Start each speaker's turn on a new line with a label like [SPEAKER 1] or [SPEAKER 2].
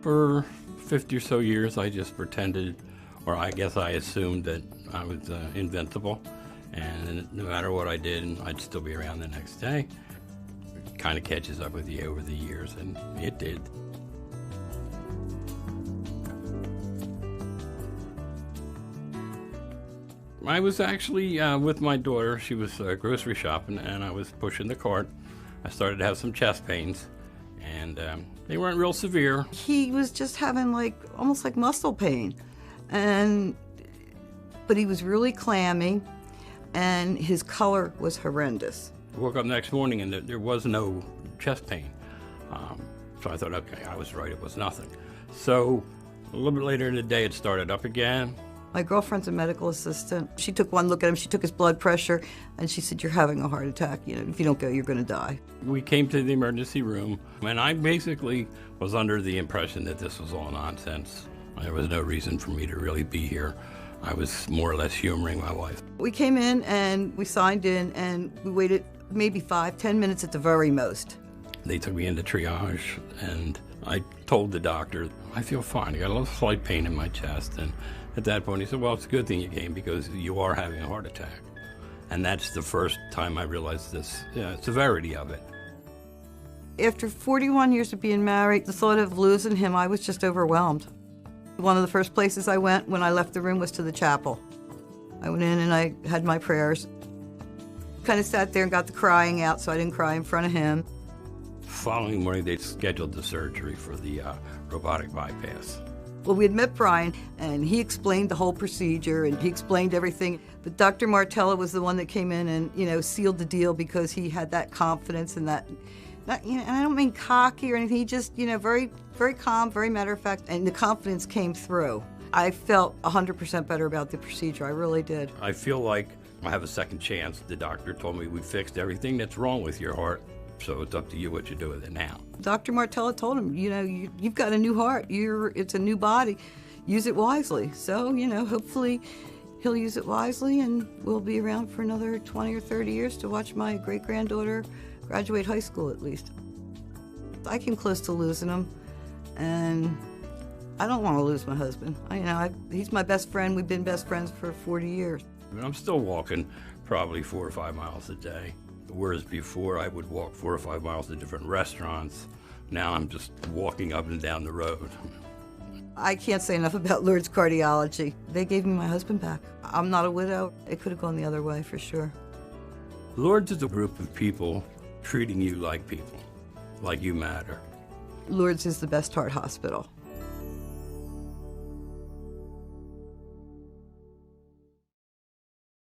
[SPEAKER 1] For 50 or so years, I just pretended, or I guess I assumed that I was invincible, and no matter what I did, I'd still be around the next day. It kind of catches up with you over the years, and it did. I was actually with my daughter. She was grocery shopping, and I was pushing the cart. I started to have some chest pains, and they weren't real severe.
[SPEAKER 2] He was just having almost like muscle pain, but he was really clammy, and his color was horrendous.
[SPEAKER 1] I woke up next morning, and there was no chest pain. So I thought, okay, I was right, it was nothing. So a little bit later in the day, it started up again.
[SPEAKER 2] My girlfriend's a medical assistant. She took one look at him, she took his blood pressure, and she said, "You're having a heart attack. If you don't go, you're going to die."
[SPEAKER 1] We came to the emergency room, and I basically was under the impression that this was all nonsense. There was no reason for me to really be here. I was more or less humoring my wife.
[SPEAKER 2] We came in, and we signed in, and we waited maybe 5-10 minutes at the very most.
[SPEAKER 1] They took me into triage, and I told the doctor, I feel fine. I got a little slight pain in my chest, and at that point, he said, well, it's a good thing you came because you are having a heart attack. And that's the first time I realized this severity of it.
[SPEAKER 2] After 41 years of being married, the thought of losing him, I was just overwhelmed. One of the first places I went when I left the room was to the chapel. I went in and I had my prayers. Kind of sat there and got the crying out so I didn't cry in front of him.
[SPEAKER 1] Following morning, they scheduled the surgery for the robotic bypass.
[SPEAKER 2] Well, we had met Brian, and he explained the whole procedure, and he explained everything. But Dr. Martella was the one that came in and, sealed the deal because he had that confidence and that, and I don't mean cocky or anything. He just, very, very calm, very matter of fact, and the confidence came through. I felt 100% better about the procedure. I really did.
[SPEAKER 1] I feel like I have a second chance. The doctor told me we fixed everything that's wrong with your heart, so it's up to you what you do with it now.
[SPEAKER 2] Dr. Martella told him, you've got a new heart. It's a new body. Use it wisely. So, hopefully he'll use it wisely, and we'll be around for another 20 or 30 years to watch my great-granddaughter graduate high school at least. I came close to losing him, and I don't want to lose my husband. He's my best friend. We've been best friends for 40 years.
[SPEAKER 1] I'm still walking probably 4 or 5 miles a day. Whereas before I would walk 4 or 5 miles to different restaurants, now I'm just walking up and down the road.
[SPEAKER 2] I can't say enough about Lourdes Cardiology. They gave me my husband back. I'm not a widow. It could have gone the other way for sure.
[SPEAKER 1] Lourdes is a group of people treating you like people, like you matter.
[SPEAKER 2] Lourdes is the best heart hospital.